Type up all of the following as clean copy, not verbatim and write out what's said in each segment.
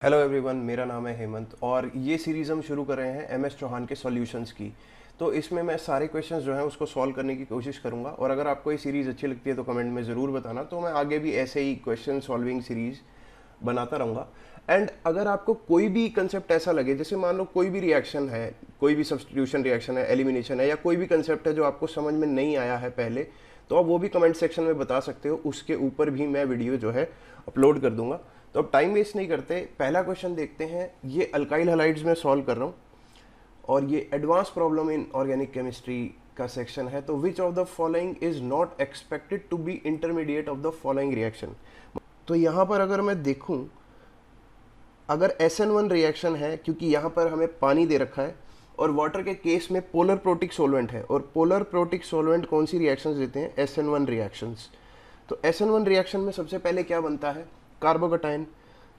Hello everyone, मेरा नाम है हेमंत और ये सीरीज़ हम शुरू कर रहे हैं एम एस चौहान के सॉल्यूशंस की। तो इसमें मैं सारे क्वेश्चंस जो हैं उसको सॉल्व करने की कोशिश करूंगा और अगर आपको ये सीरीज़ अच्छी लगती है तो कमेंट में ज़रूर बताना। तो मैं आगे भी ऐसे ही क्वेश्चन सॉल्विंग सीरीज़ बनाता रहूँगा। एंड अगर आपको कोई भी कंसेप्ट ऐसा लगे, जैसे मान लो कोई भी रिएक्शन है, कोई भी सब्स्टिट्यूशन रिएक्शन है, एलिमिनेशन है, या कोई भी कंसेप्ट है जो आपको समझ में नहीं आया है पहले, तो आप वो भी कमेंट सेक्शन में बता सकते हो। उसके ऊपर भी मैं वीडियो जो है अपलोड कर दूंगा। तो अब टाइम वेस्ट नहीं करते, पहला क्वेश्चन देखते हैं। ये अल्काइल हैलाइड्स में सॉल्व कर रहा हूँ और ये advance problem in organic chemistry का सेक्शन है। तो which of the following is not expected to be intermediate of the following reaction. तो यहाँ पर अगर मैं देखूँ, अगर SN1 रिएक्शन है, क्योंकि यहाँ पर हमें पानी दे रखा है और वाटर के केस में पोलर प्रोटिक सोलवेंट है, और पोलर प्रोटिक सोलवेंट कौन सी रिएक्शंस देते हैं? SN1 reactions. तो SN1 रिएक्शन में सबसे पहले क्या बनता है? कार्बोकटाइन।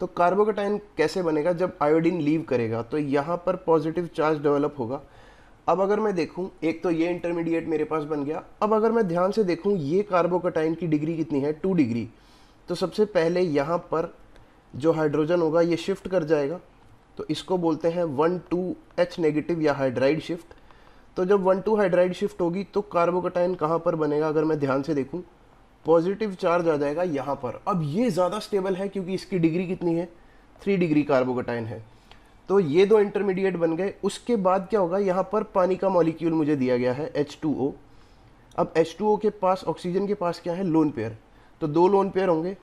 तो कार्बोकटाइन कैसे बनेगा? जब आयोडीन लीव करेगा तो यहाँ पर पॉजिटिव चार्ज डेवलप होगा। अब अगर मैं देखूं, एक तो ये इंटरमीडिएट मेरे पास बन गया। अब अगर मैं ध्यान से देखूं, ये कार्बोकटाइन की डिग्री कितनी है? 2 डिग्री। तो सबसे पहले यहाँ पर जो हाइड्रोजन होगा ये शिफ्ट कर जाएगा, तो इसको बोलते हैं 1,2H नेगेटिव या हाइड्राइड शिफ्ट। तो जब 1,2 हाइड्राइड शिफ्ट होगी तो कार्बोकटाइन कहाँ पर बनेगा? अगर मैं ध्यान से देखूं, पॉजिटिव चार्ज आ जाएगा यहाँ पर। अब ये ज़्यादा स्टेबल है क्योंकि इसकी डिग्री कितनी है? 3 डिग्री कार्बोकटाइन है। तो ये दो इंटरमीडिएट बन गए। उसके बाद क्या होगा? यहाँ पर पानी का मॉलिक्यूल मुझे दिया गया है H2O। अब H2O के पास, ऑक्सीजन के पास क्या है? Lone pair. तो 2 लोन पेयर होंगे,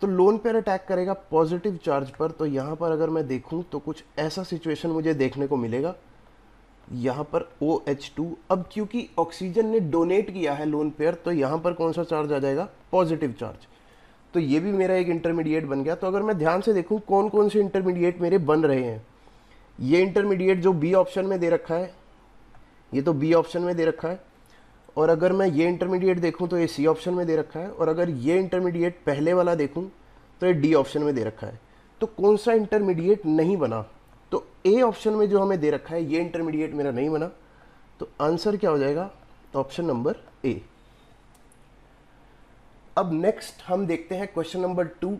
तो लोन पेयर अटैक करेगा पॉजिटिव चार्ज पर। तो यहाँ पर अगर मैं देखूँ तो कुछ ऐसा सिचुएशन मुझे देखने को मिलेगा, यहाँ पर OH2। अब क्योंकि ऑक्सीजन ने डोनेट किया है लोन पेयर, तो यहाँ पर कौन सा चार्ज आ जाएगा? Positive charge. तो ये भी मेरा एक इंटरमीडिएट बन गया। तो अगर मैं ध्यान से देखूँ कौन कौन से इंटरमीडिएट मेरे बन रहे हैं, ये इंटरमीडिएट जो बी ऑप्शन में दे रखा है, ये तो बी ऑप्शन में दे रखा है। और अगर मैं ये इंटरमीडिएट देखूँ तो ये सी ऑप्शन में दे रखा है। और अगर ये इंटरमीडिएट पहले वाला देखूँ तो ये डी ऑप्शन में दे रखा है। तो कौन सा इंटरमीडिएट नहीं बना? तो ए ऑप्शन में जो हमें दे रखा है ये इंटरमीडिएट मेरा नहीं बना। तो आंसर क्या हो जाएगा? Option number A. अब नेक्स्ट हम देखते हैं क्वेश्चन नंबर 2।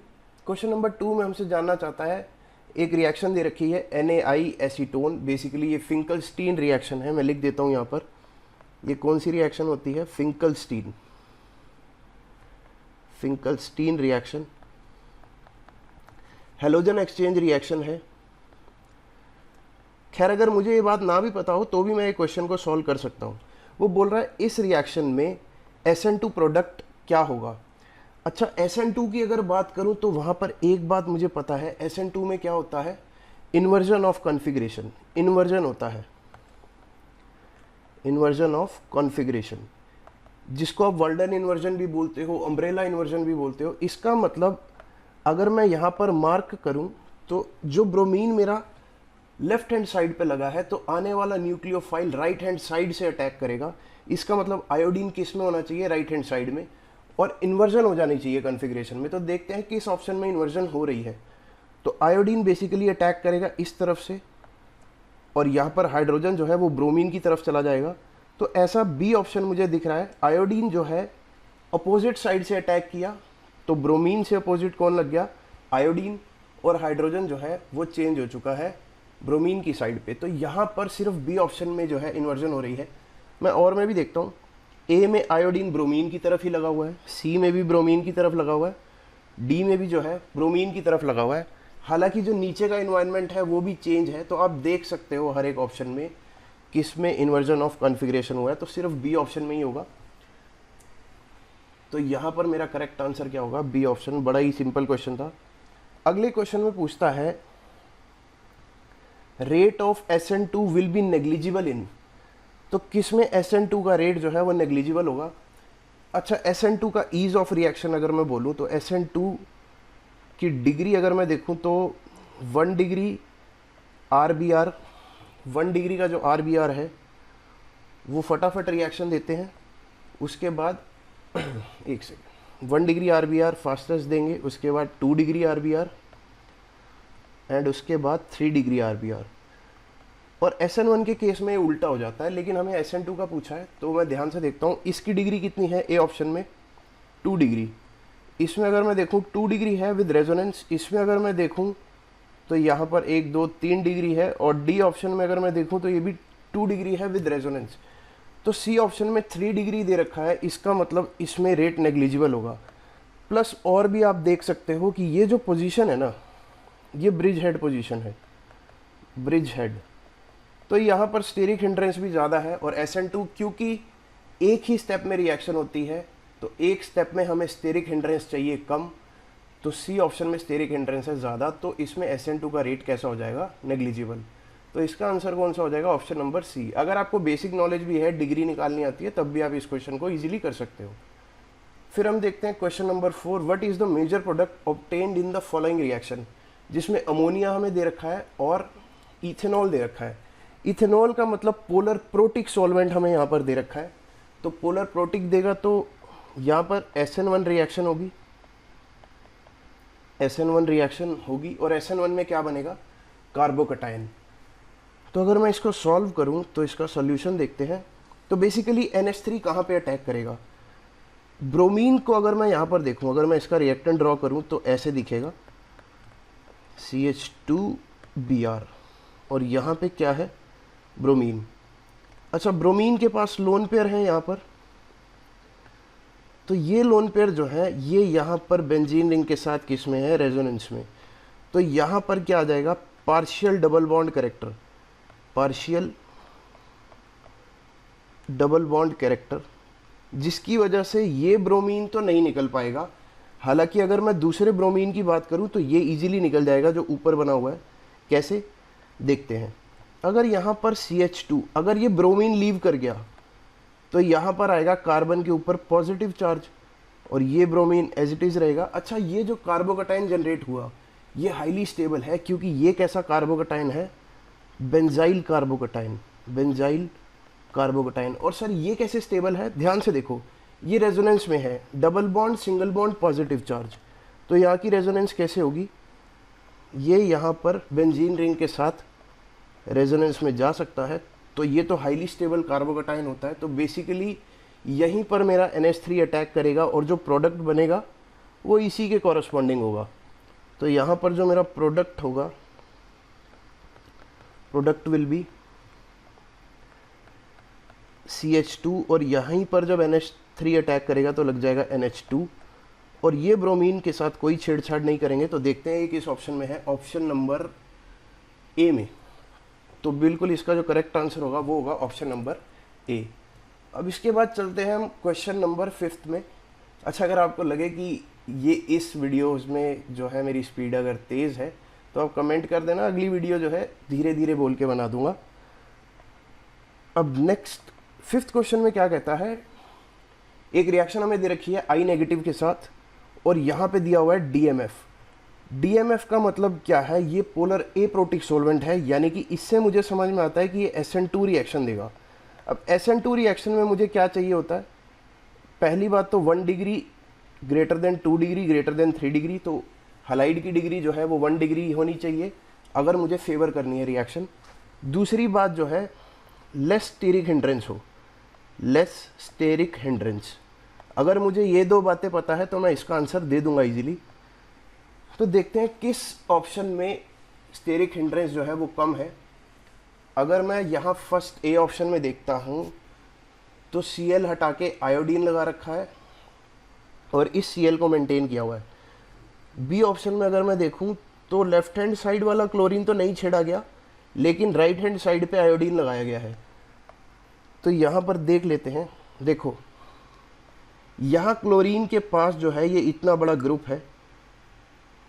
क्वेश्चन नंबर 2 में हमसे जानना चाहता है, एक रिएक्शन दे रखी है NaI एसीटोन। बेसिकली ये फिंकलस्टीन रिएक्शन है। मैं लिख देता हूँ यहाँ पर, ये कौन सी रिएक्शन होती है? Finkelstein. Finkelstein reaction halogen exchange reaction है। खैर, अगर मुझे ये बात ना भी पता हो तो भी मैं ये क्वेश्चन को सॉल्व कर सकता हूँ। वो बोल रहा है इस रिएक्शन में SN2 प्रोडक्ट क्या होगा। अच्छा, SN2 की अगर बात करूँ तो वहाँ पर एक बात मुझे पता है, SN2 में क्या होता है? Inversion of configuration. इन्वर्जन होता है, इन्वर्जन ऑफ कॉन्फ़िगरेशन, जिसको आप वर्ल्डन इन्वर्जन भी बोलते हो, अम्ब्रेला इन्वर्जन भी बोलते हो। इसका मतलब अगर मैं यहाँ पर मार्क करूँ तो जो ब्रोमीन मेरा लेफ्ट हैंड साइड पे लगा है, तो आने वाला न्यूक्लियोफाइल राइट हैंड साइड से अटैक करेगा। इसका मतलब आयोडीन किस में होना चाहिए? राइट हैंड साइड में, और इन्वर्जन हो जानी चाहिए कॉन्फ़िगरेशन में। तो देखते हैं किस ऑप्शन में इन्वर्जन हो रही है। तो आयोडीन बेसिकली अटैक करेगा इस तरफ से, और यहाँ पर हाइड्रोजन जो है वो ब्रोमीन की तरफ चला जाएगा। तो ऐसा बी ऑप्शन मुझे दिख रहा है। आयोडीन जो है अपोजिट साइड से अटैक किया, तो ब्रोमीन से अपोजिट कौन लग गया? आयोडीन। और हाइड्रोजन जो है वो चेंज हो चुका है ब्रोमीन की साइड पे। तो यहाँ पर सिर्फ बी ऑप्शन में जो है इन्वर्जन हो रही है। मैं भी देखता हूँ, ए में आयोडीन ब्रोमीन की तरफ ही लगा हुआ है, सी में भी ब्रोमीन की तरफ लगा हुआ है, डी में भी जो है ब्रोमीन की तरफ लगा हुआ है। हालांकि जो नीचे का इन्वायरमेंट है वो भी चेंज है। तो आप देख सकते हो हर एक ऑप्शन में किस में इन्वर्जन ऑफ कॉन्फ़िगरेशन हुआ है, तो सिर्फ बी ऑप्शन में ही होगा। तो यहाँ पर मेरा करेक्ट आंसर क्या होगा? B option. बड़ा ही सिंपल क्वेश्चन था। अगले क्वेश्चन में पूछता है rate of SN2 will be negligible in. तो किस में SN2 का रेट जो है वो नेग्लिजिबल होगा? अच्छा, SN2 का ईज ऑफ रिएक्शन अगर मैं बोलूँ तो SN2 की डिग्री अगर मैं देखूँ तो 1 डिग्री RBR, 1 डिग्री का जो RBR है वो फटाफट रिएक्शन देते हैं। उसके बाद एक सेकेंड, 1 डिग्री RBR फास्टेस्ट देंगे, उसके बाद 2 डिग्री RBR एंड उसके बाद 3 डिग्री RBR। और SN1 के केस में ये उल्टा हो जाता है, लेकिन हमें SN2 का पूछा है तो मैं ध्यान से देखता हूँ। इसकी डिग्री कितनी है? ए ऑप्शन में 2 डिग्री। इसमें अगर मैं देखूँ 2 डिग्री है विद रेजोनेंस। इसमें अगर मैं देखूँ तो यहाँ पर 1 2 3 डिग्री है, और डी ऑप्शन में अगर मैं देखूँ तो ये भी 2 डिग्री है विद रेजोनेंस। तो सी ऑप्शन में 3 डिग्री दे रखा है, इसका मतलब इसमें रेट नेग्लिजिबल होगा। प्लस और भी आप देख सकते हो कि ये जो पोजीशन है ना, ये ब्रिज हेड पोजीशन है, ब्रिज हेड। तो यहाँ पर स्टेरिक हिंड्रेंस भी ज़्यादा है, और SN2 क्योंकि एक ही स्टेप में रिएक्शन होती है तो एक स्टेप में हमें स्टेरिक हिंड्रेंस चाहिए कम, तो सी ऑप्शन में स्टेरिक हिंड्रेंस है ज़्यादा, तो इसमें SN2 का रेट कैसा हो जाएगा, नेग्लिजिबल। तो इसका आंसर कौन सा हो जाएगा, ऑप्शन नंबर सी। अगर आपको बेसिक नॉलेज भी है, डिग्री निकालनी आती है, तब भी आप इस क्वेश्चन को ईजिली कर सकते हो। फिर हम देखते हैं question number 4, what is the major product obtained in the following reaction, जिसमें अमोनिया हमें दे रखा है और इथेनॉल दे रखा है। इथेनॉल का मतलब पोलर प्रोटिक सॉल्वेंट हमें यहाँ पर दे रखा है, तो पोलर प्रोटिक देगा तो यहाँ पर SN1 रिएक्शन होगी, SN1 रिएक्शन होगी, और SN1 में क्या बनेगा, कार्बोकटायन। तो अगर मैं इसको सॉल्व करूं तो इसका सॉल्यूशन देखते हैं। तो बेसिकली NH3 कहाँ पे अटैक करेगा, ब्रोमीन को अगर मैं यहाँ पर देखूं, अगर मैं इसका रिएक्टेंट ड्रॉ करूं तो ऐसे दिखेगा CH2Br, और यहाँ पे क्या है, ब्रोमीन। अच्छा, ब्रोमीन के पास लोन पेयर है यहाँ पर, तो ये लोन पेयर जो है ये यहाँ पर बेंजीन रिंग के साथ किस में है, रेजोनेंस में। तो यहाँ पर क्या आ जाएगा, partial double bond character, partial double bond character, जिसकी वजह से ये ब्रोमीन तो नहीं निकल पाएगा। हालांकि अगर मैं दूसरे ब्रोमीन की बात करूं तो ये इजीली निकल जाएगा जो ऊपर बना हुआ है। कैसे, देखते हैं। अगर यहाँ पर CH2, अगर ये ब्रोमीन लीव कर गया तो यहाँ पर आएगा कार्बन के ऊपर पॉजिटिव चार्ज, और ये ब्रोमीन एज इट इज़ रहेगा। अच्छा, ये जो कार्बोकटाइन जनरेट हुआ ये हाईली स्टेबल है, क्योंकि ये कैसा कार्बोकटाइन है, बेंजाइल कार्बोकटाइन, बेंजाइल कार्बोकटाइन। और सर ये कैसे स्टेबल है, ध्यान से देखो, ये रेजोनेंस में है, double bond single bond positive charge, तो यहाँ की रेजोनेंस कैसे होगी, ये यहाँ पर बेंजीन रिंग के साथ रेजोनेंस में जा सकता है, तो ये तो हाईली स्टेबल कार्बोकटाइन होता है। तो बेसिकली यहीं पर मेरा NH3 अटैक करेगा, और जो प्रोडक्ट बनेगा वो इसी के कॉरस्पॉन्डिंग होगा। तो यहाँ पर जो मेरा प्रोडक्ट होगा, प्रोडक्ट विल बी CH2, और यहीं पर जब NH3 अटैक करेगा तो लग जाएगा NH2, और ये ब्रोमीन के साथ कोई छेड़छाड़ नहीं करेंगे। तो देखते हैं ये किस ऑप्शन में है, ऑप्शन नंबर ए में। तो बिल्कुल इसका जो करेक्ट आंसर होगा वो होगा ऑप्शन नंबर ए। अब इसके बाद चलते हैं हम क्वेश्चन नंबर 5 में। अच्छा, अगर आपको लगे कि ये इस वीडियोस में जो है मेरी स्पीड अगर तेज़ है तो आप कमेंट कर देना, अगली वीडियो जो है धीरे धीरे बोल के बना दूंगा। अब नेक्स्ट 5th क्वेश्चन में क्या कहता है, एक रिएक्शन हमें दे रखी है I नेगेटिव के साथ, और यहाँ पे दिया हुआ है DMF। DMF का मतलब क्या है, ये पोलर एप्रोटिक सॉल्वेंट है, यानी कि इससे मुझे समझ में आता है कि ये SN2 रिएक्शन देगा। अब SN2 रिएक्शन में मुझे क्या चाहिए होता है, पहली बात तो 1 degree greater than 2 degree greater than 3 degree, तो हलाइड की डिग्री जो है वो 1 डिग्री होनी चाहिए अगर मुझे फेवर करनी है रिएक्शन। दूसरी बात जो है, लेस स्टेरिक हिंड्रेंस हो, लेस स्टेरिक हिंड्रेंस। अगर मुझे ये 2 बातें पता है तो मैं इसका आंसर दे दूंगा इजीली। तो देखते हैं किस ऑप्शन में स्टेरिक हिंड्रेंस जो है वो कम है। अगर मैं यहाँ फर्स्ट ए ऑप्शन में देखता हूँ तो Cl हटा के आयोडीन लगा रखा है और इस Cl को मेंटेन किया हुआ है। बी ऑप्शन में अगर मैं देखूँ तो लेफ्ट हैंड साइड वाला क्लोरीन तो नहीं छेड़ा गया, लेकिन राइट हैंड साइड पे आयोडीन लगाया गया है। तो यहाँ पर देख लेते हैं, देखो यहाँ क्लोरीन के पास जो है ये इतना बड़ा ग्रुप है,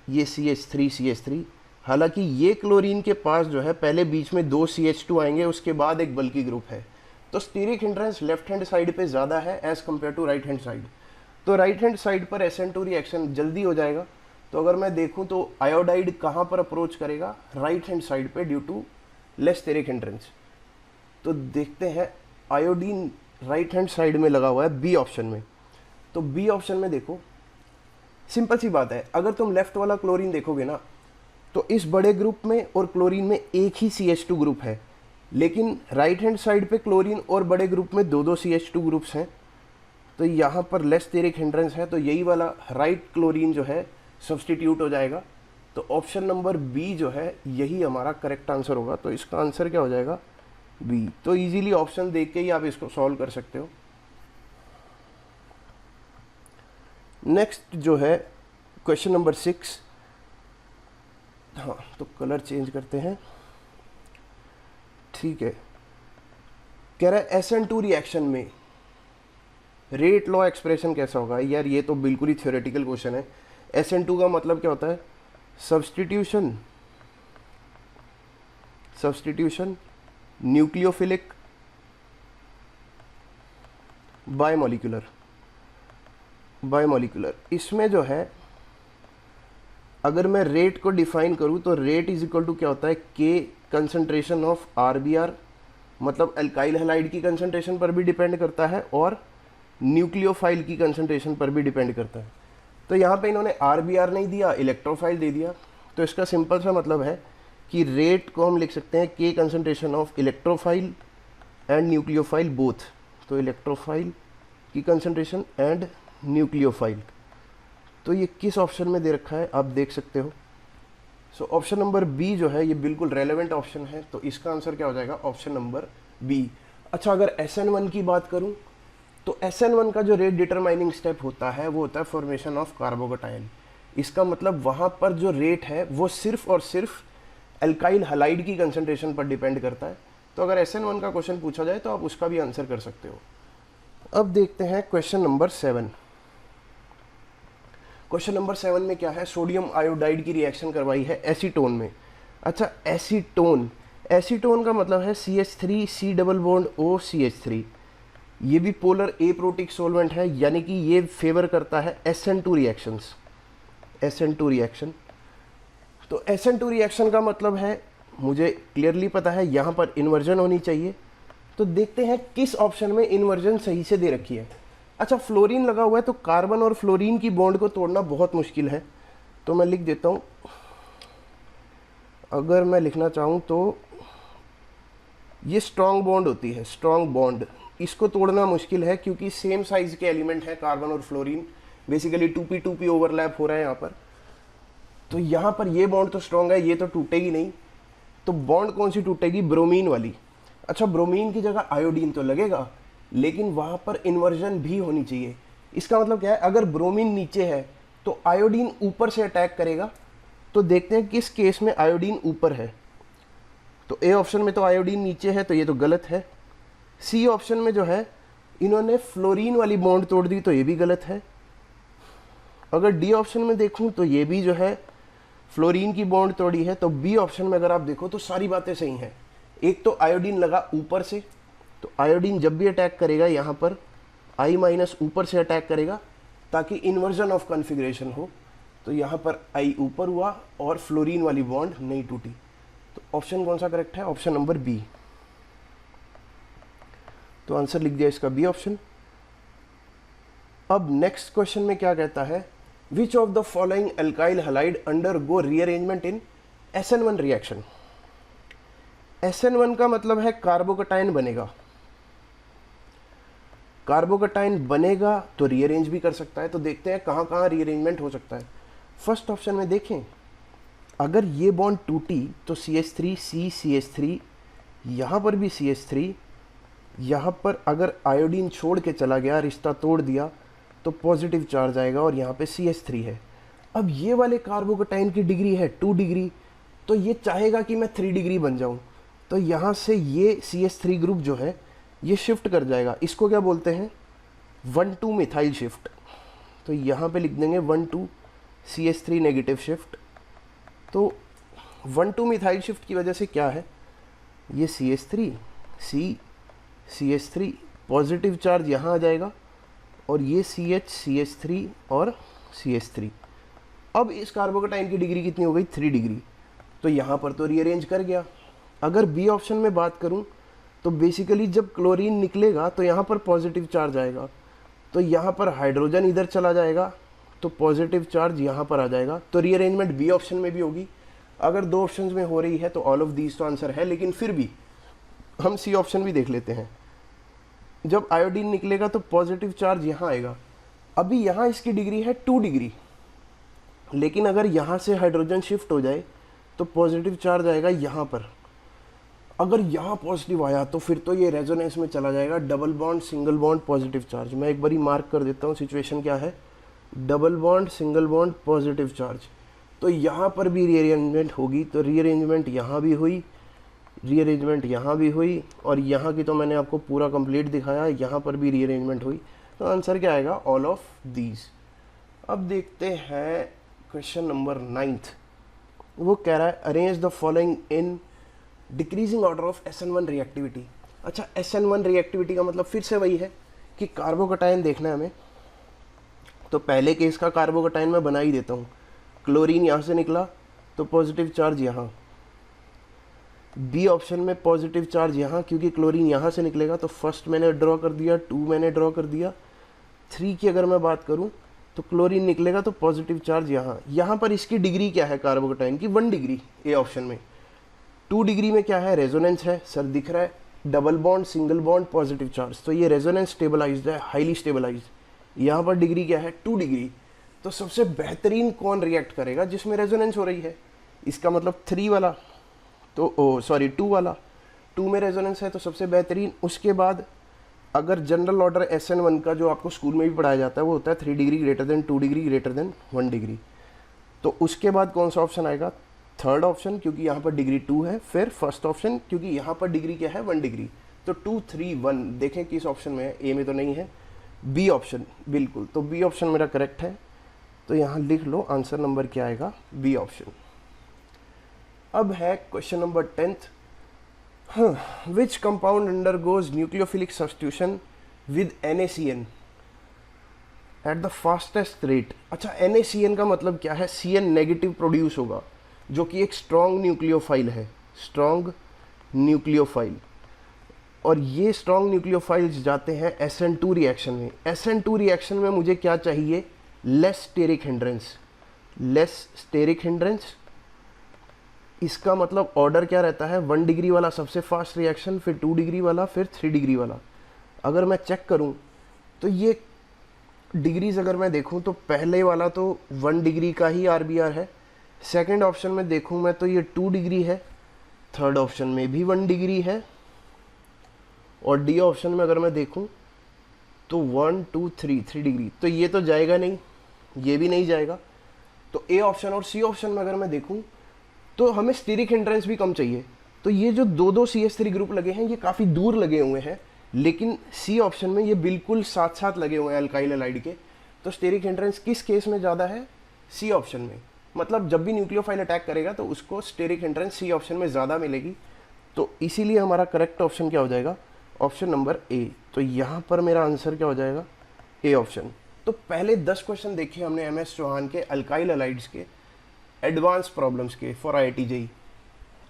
ये CH3 हालांकि ये क्लोरीन के पास जो है पहले बीच में 2 CH2 आएंगे, उसके बाद एक बल्कि ग्रुप है। तो steric hindrance left hand side पे ज़्यादा है as compare to right hand side. तो राइट हैंड साइड पर SN2 रिएक्शन जल्दी हो जाएगा। तो अगर मैं देखूं तो आयोडाइड कहाँ पर अप्रोच करेगा, राइट हैंड साइड पे due to less steric hindrance. तो देखते हैं आयोडीन राइट हैंड साइड में लगा हुआ है बी ऑप्शन में। तो बी ऑप्शन में देखो सिंपल सी बात है, अगर तुम लेफ्ट वाला क्लोरीन देखोगे ना तो इस बड़े ग्रुप में और क्लोरीन में एक ही CH2 ग्रुप है, लेकिन राइट हैंड साइड पे क्लोरीन और बड़े ग्रुप में 2-2 CH2 ग्रुप्स हैं। तो यहाँ पर लेस स्टेरिक हिंड्रेंस है, तो यही वाला राइट क्लोरीन जो है सब्सटीट्यूट हो जाएगा। तो तो ऑप्शन नंबर बी जो है यही हमारा करेक्ट आंसर होगा। तो इसका आंसर क्या हो जाएगा? बी। तो इजीली ऑप्शन देख के ही आप इसको सॉल्व कर सकते हो। नेक्स्ट जो है क्वेश्चन नंबर 6। हाँ, तो कलर चेंज करते हैं, ठीक है। कह रहा है SN2 रिएक्शन में रेट लॉ एक्सप्रेशन कैसा होगा? यार ये तो बिल्कुल ही थ्योरेटिकल क्वेश्चन है। SN2 का मतलब क्या होता है? Substitution, nucleophilic, biomolecular. इसमें जो है अगर मैं रेट को डिफाइन करूं तो रेट इज इक्वल टू क्या होता है? K कंसंट्रेशन ऑफ RBR, मतलब अल्काइल हैलाइड की कंसंट्रेशन पर भी डिपेंड करता है और न्यूक्लियोफाइल की कंसंट्रेशन पर भी डिपेंड करता है। तो यहाँ पे इन्होंने RBR नहीं दिया, इलेक्ट्रोफाइल दे दिया। तो इसका सिंपल सा मतलब है कि रेट को हम लिख सकते हैं K concentration of electrophile and nucleophile both. तो इलेक्ट्रोफाइल की कंसंट्रेशन एंड न्यूक्लियोफाइल। तो ये किस ऑप्शन में दे रखा है आप देख सकते हो। सो ऑप्शन नंबर बी जो है ये बिल्कुल रेलेवेंट ऑप्शन है। तो इसका आंसर क्या हो जाएगा? Option number B. अच्छा, अगर SN1 की बात करूं तो SN1 का जो रेट डिटरमाइनिंग स्टेप होता है वो होता है फॉर्मेशन ऑफ कार्बोकेटायन। इसका मतलब वहाँ पर जो रेट है वो सिर्फ और सिर्फ अल्काइल हैलाइड की कंसंट्रेशन पर डिपेंड करता है। तो अगर SN1 का क्वेश्चन पूछा जाए तो आप उसका भी आंसर कर सकते हो। अब देखते हैं क्वेश्चन नंबर 7। क्वेश्चन नंबर 7 में क्या है? सोडियम आयोडाइड की रिएक्शन करवाई है एसीटोन में। अच्छा, एसीटोन का मतलब है CH3 C double bond O CH3। ये भी पोलर एप्रोटिक सोलवेंट है, यानी कि ये फेवर करता है SN2 रिएक्शंस। SN2 रिएक्शन, तो SN2 रिएक्शन का मतलब है, मुझे क्लियरली पता है यहाँ पर इन्वर्जन होनी चाहिए। तो देखते हैं किस ऑप्शन में इन्वर्जन सही से दे रखी है। अच्छा, फ्लोरीन लगा हुआ है तो कार्बन और फ्लोरीन की बॉन्ड को तोड़ना बहुत मुश्किल है। तो मैं लिख देता हूँ, अगर मैं लिखना चाहूँ तो ये स्ट्रॉन्ग बॉन्ड होती है, स्ट्रॉन्ग बॉन्ड। इसको तोड़ना मुश्किल है क्योंकि सेम साइज के एलिमेंट हैं कार्बन और फ्लोरीन। बेसिकली 2p ओवरलैप हो रहा है यहाँ पर। तो यहाँ पर ये बॉन्ड तो स्ट्रॉन्ग है, ये तो टूटेगी नहीं। तो बॉन्ड कौन सी टूटेगी? ब्रोमीन वाली। अच्छा, ब्रोमीन की जगह आयोडीन तो लगेगा, लेकिन वहाँ पर इन्वर्जन भी होनी चाहिए। इसका मतलब क्या है? अगर ब्रोमीन नीचे है तो आयोडीन ऊपर से अटैक करेगा। तो देखते हैं किस केस में आयोडीन ऊपर है। तो ए ऑप्शन में तो आयोडीन नीचे है, तो ये तो गलत है। सी ऑप्शन में जो है इन्होंने फ्लोरीन वाली बॉन्ड तोड़ दी, तो ये भी गलत है। अगर डी ऑप्शन में देखूं तो ये भी जो है फ्लोरीन की बॉन्ड तोड़ी है। तो बी ऑप्शन में अगर आप देखो तो सारी बातें सही हैं। एक तो आयोडीन लगा ऊपर से, तो आयोडीन जब भी अटैक करेगा यहाँ पर I माइनस ऊपर से अटैक करेगा ताकि इन्वर्जन ऑफ कॉन्फ़िगरेशन हो। तो यहाँ पर I ऊपर हुआ और फ्लोरीन वाली बॉन्ड नहीं टूटी। तो ऑप्शन कौन सा करेक्ट है? Option number B. तो आंसर लिख दिया इसका बी ऑप्शन। अब नेक्स्ट क्वेश्चन में क्या कहता है? Which of the following alkyl halide undergo rearrangement in SN1 reaction. SN1 का मतलब है कार्बोकेटायन बनेगा। कार्बोकेटायन बनेगा तो रीअरेंज भी कर सकता है। तो देखते हैं कहाँ कहाँ रीअरेंजमेंट हो सकता है। फर्स्ट ऑप्शन में देखें, अगर ये बॉन्ड टूटी तो CH3 C CH3, यहाँ पर भी CH3, यहाँ पर अगर आयोडीन छोड़ के चला गया, रिश्ता तोड़ दिया, तो पॉजिटिव चार्ज आएगा और यहाँ पे CH3 है। अब ये वाले कार्बोकेटायन की डिग्री है 2 डिग्री, तो ये चाहेगा कि मैं 3 डिग्री बन जाऊँ। तो यहाँ से ये CH3 ग्रुप जो है ये शिफ्ट कर जाएगा। इसको क्या बोलते हैं? 1,2 मिथाइल शिफ्ट। तो यहाँ पे लिख देंगे 1,2 CH3 नेगेटिव शिफ्ट। तो 1,2 मिथाइल शिफ्ट की वजह से क्या है? ये CH3 CH3 पॉजिटिव चार्ज यहाँ आ जाएगा और ये CH3 और CH3। अब इस कार्बोकेटायन की डिग्री कितनी हो गई? 3 डिग्री। तो यहाँ पर तो रीअरेंज कर गया। अगर बी ऑप्शन में बात करूँ तो बेसिकली जब क्लोरीन निकलेगा तो यहाँ पर पॉजिटिव चार्ज आएगा, तो यहाँ पर हाइड्रोजन इधर चला जाएगा, तो पॉजिटिव चार्ज यहाँ पर आ जाएगा। तो रीअरेंजमेंट बी ऑप्शन में भी होगी। अगर 2 ऑप्शंस में हो रही है तो ऑल ऑफ दीज तो आंसर है, लेकिन फिर भी हम सी ऑप्शन भी देख लेते हैं। जब आयोडीन निकलेगा तो पॉजिटिव चार्ज यहाँ आएगा। अभी यहाँ इसकी डिग्री है 2 डिग्री। लेकिन अगर यहाँ से हाइड्रोजन शिफ्ट हो जाए तो पॉजिटिव चार्ज आएगा यहाँ पर। अगर यहाँ पॉजिटिव आया तो फिर तो ये रेजोनेंस में चला जाएगा, double bond single bond positive charge. मैं एक बारी मार्क कर देता हूँ सिचुएशन क्या है, double bond single bond positive charge. तो यहाँ पर भी रीअरेंजमेंट होगी, तो रीअरेंजमेंट यहाँ भी हुई, रीअरेंजमेंट यहाँ भी हुई, और यहाँ की तो मैंने आपको पूरा कंप्लीट दिखाया, यहाँ पर भी रीअरेंजमेंट हुई। तो आंसर क्या आएगा, ऑल ऑफ दीज। अब देखते हैं क्वेश्चन नंबर 9th। वो कह रहा है arrange the following in decreasing order of SN1 reactivity. अच्छा, SN1 रिएक्टिविटी का मतलब फिर से वही है कि कार्बोकटायन देखना है हमें। तो पहले केस का कार्बोकटायन मैं बना ही देता हूँ। क्लोरीन यहाँ से निकला तो पॉजिटिव चार्ज यहाँ, बी ऑप्शन में पॉजिटिव चार्ज यहाँ, क्योंकि क्लोरीन यहाँ से निकलेगा। तो फर्स्ट मैंने ड्रॉ कर दिया, 2 मैंने ड्रॉ कर दिया, 3 की अगर मैं बात करूँ तो क्लोरीन निकलेगा तो पॉजिटिव चार्ज यहाँ। यहाँ पर इसकी डिग्री क्या है कार्बोकटायन की, 1 डिग्री ए ऑप्शन में। 2 डिग्री में क्या है, रेजोनेंस है, सर दिख रहा है, double bond single bond positive charge, तो ये रेजोनेंस स्टेबलाइज्ड है, हाईली स्टेबलाइज्ड। यहाँ पर डिग्री क्या है, 2 डिग्री। तो सबसे बेहतरीन कौन रिएक्ट करेगा, जिसमें रेजोनेंस हो रही है, इसका मतलब 3 वाला, तो 2 वाला, 2 में रेजोनेंस है तो सबसे बेहतरीन। उसके बाद अगर जनरल ऑर्डर SN1 का जो आपको स्कूल में भी पढ़ाया जाता है वो होता है 3 degree greater than 2 degree greater than 1 degree. तो उसके बाद कौन सा ऑप्शन आएगा, थर्ड ऑप्शन, क्योंकि यहाँ पर डिग्री 2 है। फिर फर्स्ट ऑप्शन, क्योंकि यहाँ पर डिग्री क्या है, 1 डिग्री। तो 2, 3, 1 देखें किस ऑप्शन में है, ए में तो नहीं है, बी ऑप्शन बिल्कुल। तो बी ऑप्शन मेरा करेक्ट है, तो यहाँ लिख लो आंसर नंबर क्या आएगा, बी ऑप्शन। अब है question number 10th। Which compound undergoes nucleophilic substitution with NaCN at the fastest rate. अच्छा, NaCN का मतलब क्या है, CN नेगेटिव प्रोड्यूस होगा, जो कि एक स्ट्रॉन्ग न्यूक्लियोफाइल है, स्ट्रॉन्ग न्यूक्लियोफाइल। और ये स्ट्रॉन्ग न्यूक्लियोफाइल्स जाते हैं SN2 रिएक्शन में। SN2 रिएक्शन में मुझे क्या चाहिए, less steric hindrance, less steric hindrance. इसका मतलब ऑर्डर क्या रहता है, 1 डिग्री वाला सबसे फास्ट रिएक्शन, फिर 2 डिग्री वाला, फिर 3 डिग्री वाला। अगर मैं चेक करूं तो ये डिग्रीज अगर मैं देखूं तो पहले वाला तो 1 डिग्री का ही RBR है, सेकंड ऑप्शन में देखूं मैं तो ये 2 डिग्री है, थर्ड ऑप्शन में भी 1 डिग्री है, और डी ऑप्शन में अगर मैं देखूं तो 1, 2, 3 डिग्री। तो ये तो जाएगा नहीं, ये भी नहीं जाएगा। तो ए ऑप्शन और सी ऑप्शन में अगर मैं देखूं तो हमें स्टीरिक हिंड्रेंस भी कम चाहिए। तो ये जो 2 CH3 ग्रुप लगे हैं ये काफ़ी दूर लगे हुए हैं, लेकिन सी ऑप्शन में ये बिल्कुल साथ साथ लगे हुए हैं अल्काइल हैलाइड के। तो स्टीरिक हिंड्रेंस किस केस में ज़्यादा है, सी ऑप्शन में। मतलब जब भी न्यूक्लियोफाइल अटैक करेगा तो उसको स्टीरिक हिंड्रेंस सी ऑप्शन में ज़्यादा मिलेगी। तो इसीलिए हमारा करेक्ट ऑप्शन क्या हो जाएगा, ऑप्शन नंबर ए। तो यहाँ पर मेरा आंसर क्या हो जाएगा, ए ऑप्शन। तो पहले 10 क्वेश्चन देखे हमने MS चौहान के अल्काइल हैलाइड्स के एडवांस प्रॉब्लम्स के फॉर IIT JEE।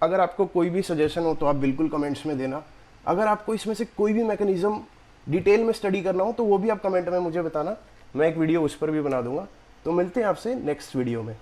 अगर आपको कोई भी सजेशन हो तो आप बिल्कुल कमेंट्स में देना। अगर आपको इसमें से कोई भी मैकेनिज्म डिटेल में स्टडी करना हो तो वो भी आप कमेंट में मुझे बताना, मैं एक वीडियो उस पर भी बना दूंगा। तो मिलते हैं आपसे नेक्स्ट वीडियो में।